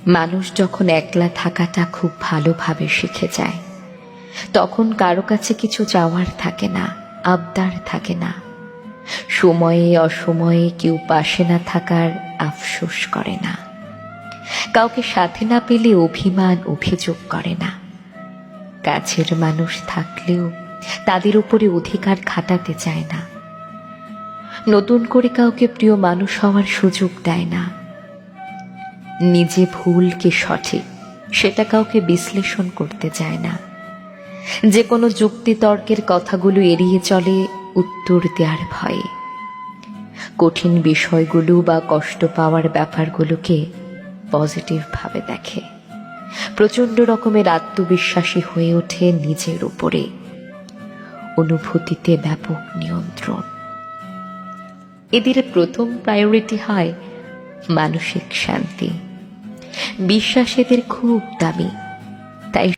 মানুষ যখন একলা থাকাটা খুব ভালোভাবে শিখে যায়, তখন কারো কাছে কিছু চাওয়ার থাকে না, আবদার থাকে না। সময়ে অসময়ে কেউ পাশে না থাকার আফসোস করে না, কাউকে সাথে না পেলে অভিমান অভিযোগ করে না। কাছের মানুষ থাকলেও তাদের উপরে অধিকার খাটাতে চায় না, নতুন করে কাউকে প্রিয় মানুষ হওয়ার সুযোগ দেয় না। নিজে ভুল কি সঠিক সেটা কাউকে বিশ্লেষণ করতে চায় না। যে কোনো যুক্তি তর্কের কথাগুলো এড়িয়ে চলে উত্তর দেওয়ার ভয়ে। কঠিন বিষয়গুলো বা কষ্ট পাওয়ার ব্যাপারগুলোকে পজিটিভ ভাবে দেখে। প্রচন্ড রকমের আত্মবিশ্বাসী হয়ে ওঠে নিজের উপরে। অনুভূতিতে ব্যাপক নিয়ন্ত্রণ। এদের প্রথম প্রায়োরিটি হয় মানসিক শান্তি। বিশ্বাস এদের খুব দামি, তাই